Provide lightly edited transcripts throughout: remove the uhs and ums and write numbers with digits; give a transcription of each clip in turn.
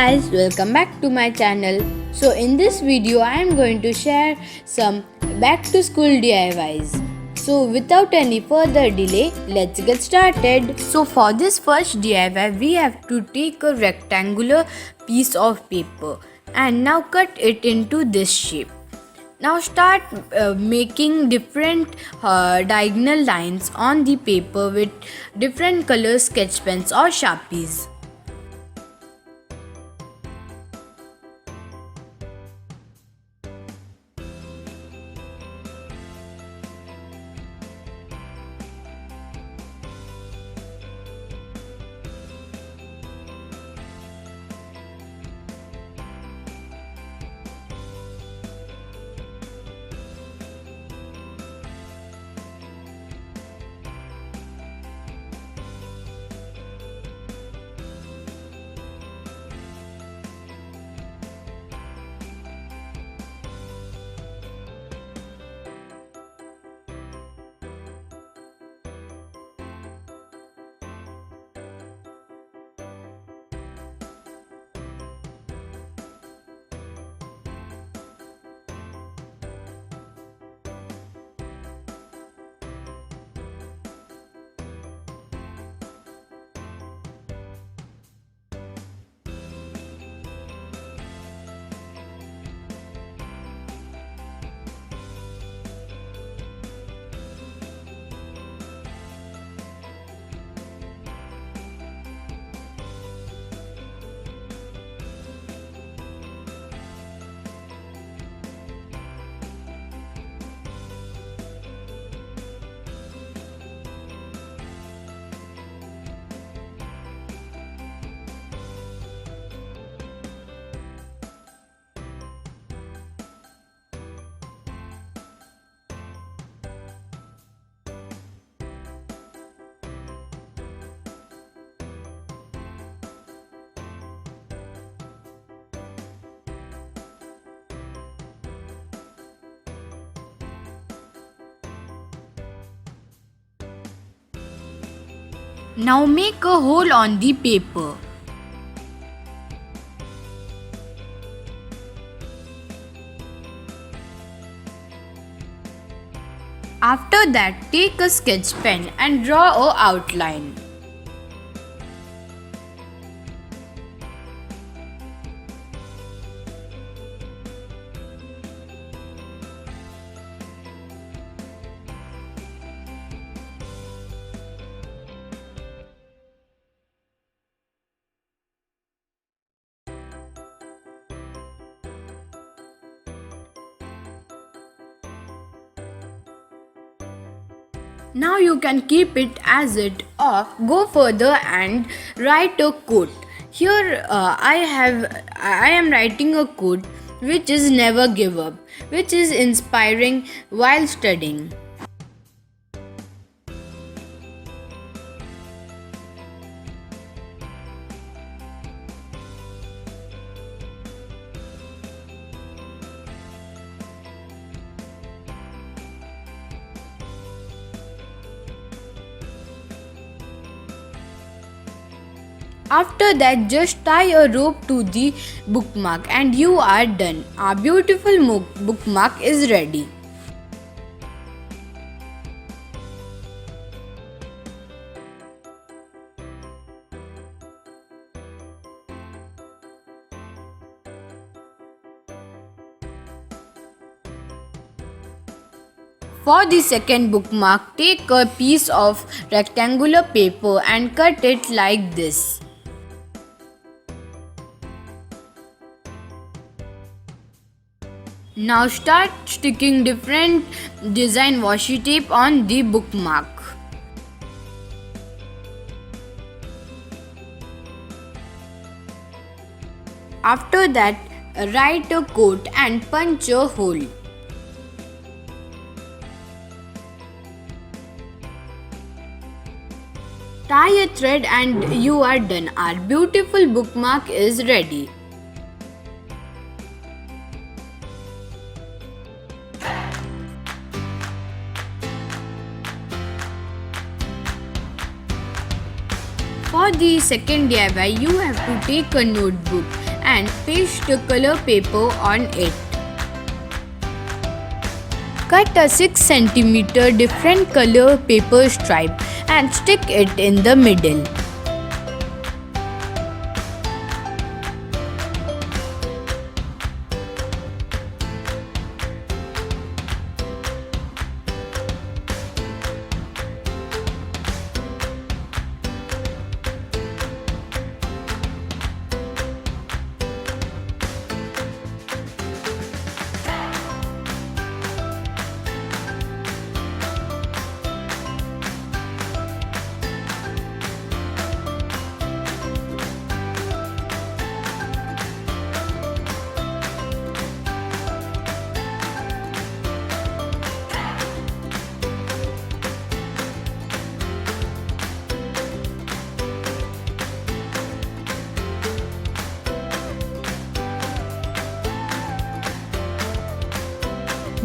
guys, welcome back to my channel. So in this video I am going to share some back to school DIYs. So without any further delay, let's get started. So for this first DIY we have to take a rectangular piece of paper and now cut it into this shape. Now start making different diagonal lines on the paper with different color sketch pens or sharpies. Now make a hole on the paper. After that, take a sketch pen and draw a outline. Now you can keep it as it or go further and write a quote. Here I am writing a quote which is never give up, which is inspiring while studying. After that, just tie a rope to the bookmark and you are done. Our beautiful bookmark is ready. For the second bookmark, take a piece of rectangular paper and cut it like this. Now start sticking different design washi tape on the bookmark. After that, write a quote and punch a hole. Tie a thread and you are done. Our beautiful bookmark is ready. For the second DIY, you have to take a notebook and paste the color paper on it. Cut a 6 cm different color paper stripe and stick it in the middle.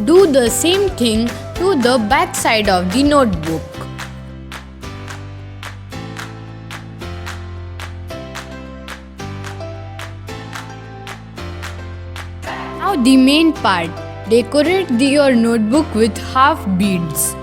Do the same thing to the back side of the notebook. Now the main part. Decorate your notebook with half beads.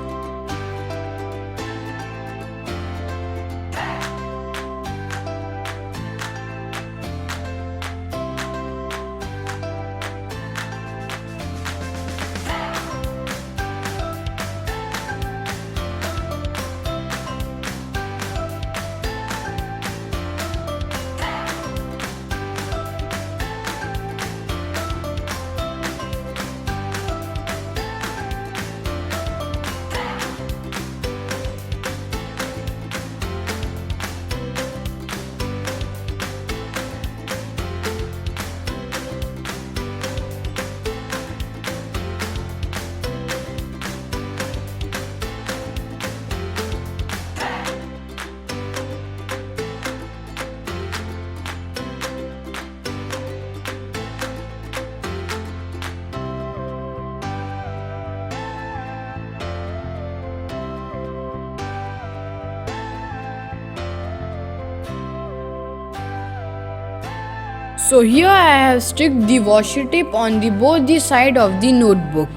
So here I have stuck the washi tape on both the side of the notebook.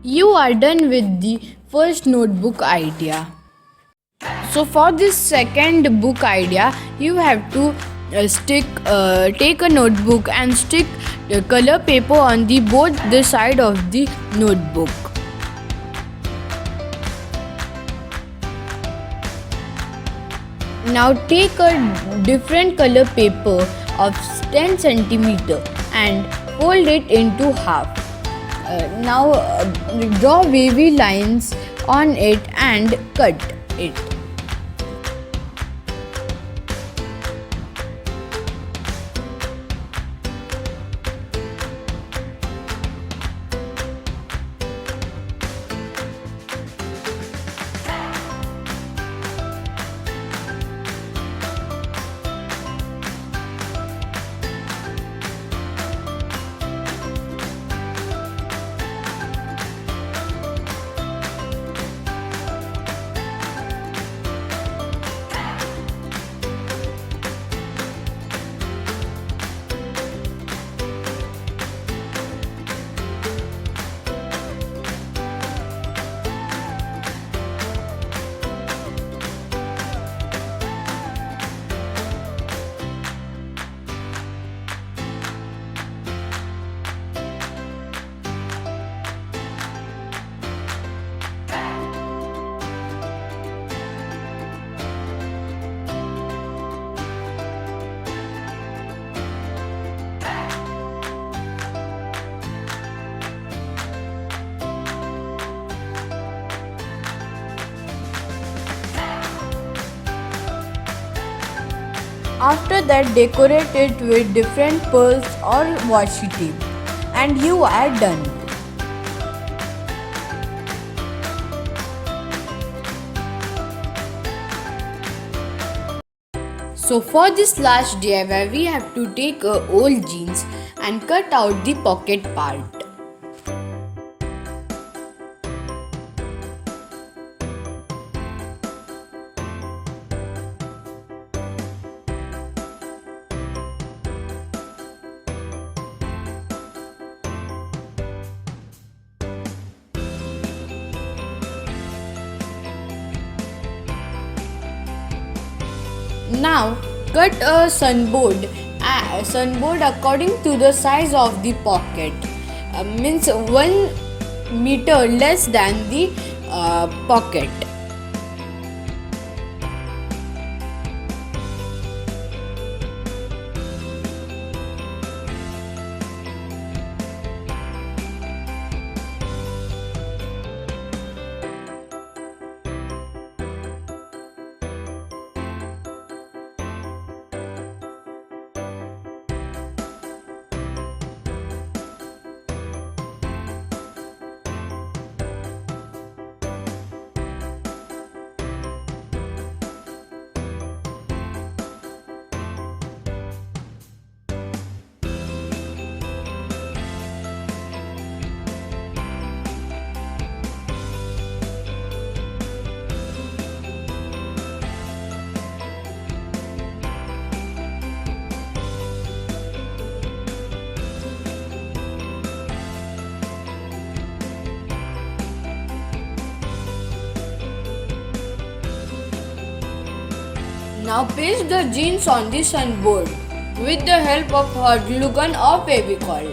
You are done with the first notebook idea. So for this second book idea, you have to take a notebook and stick the color paper on both the side of the notebook. Now take a different color paper of 10 cm and fold it into half. Now draw wavy lines on it and cut it. After that, decorate it with different pearls or washi tape and you are done. So for this last DIY, we have to take old jeans and cut out the pocket part. Now cut a sunboard according to the size of the pocket. Means 1 meter less than the pocket. Now paste the jeans on the sunboard with the help of hot glue gun or Fevicol.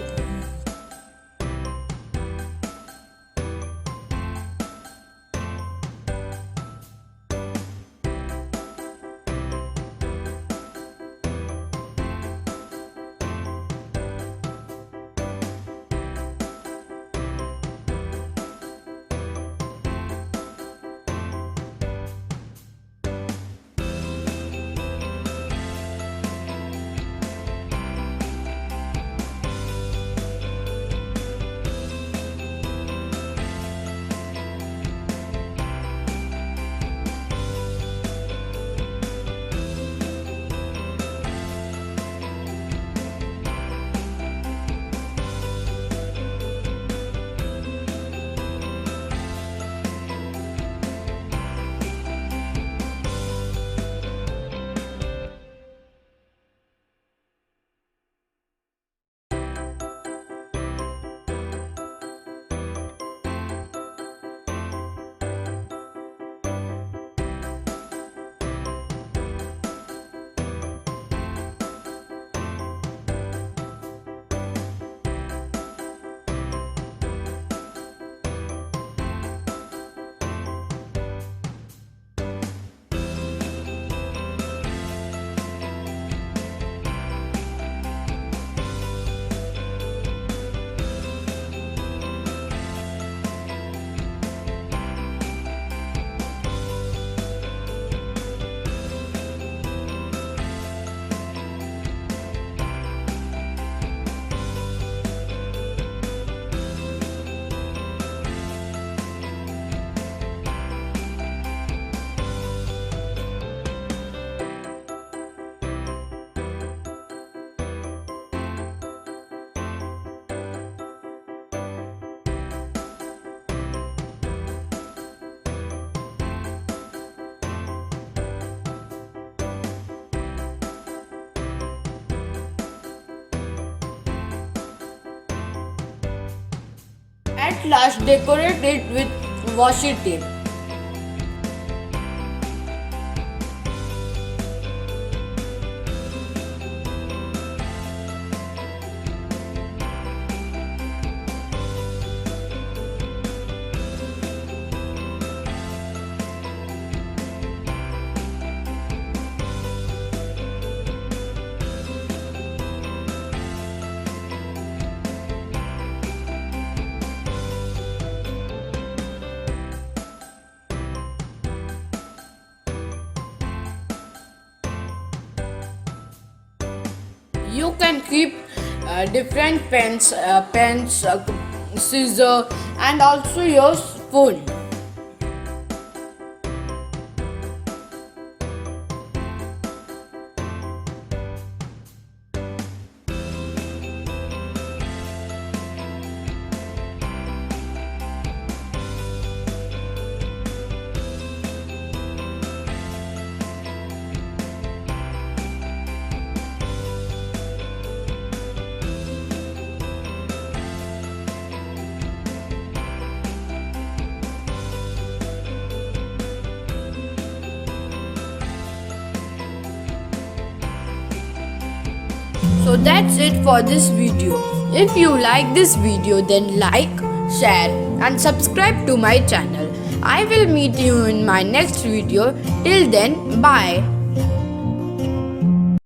At last, decorate it with washi tape. You can keep different pens, scissor, and also your spoon. So that's it for this video. If you like this video, then like, share and subscribe to my channel. I will meet you in my next video. Till then, bye.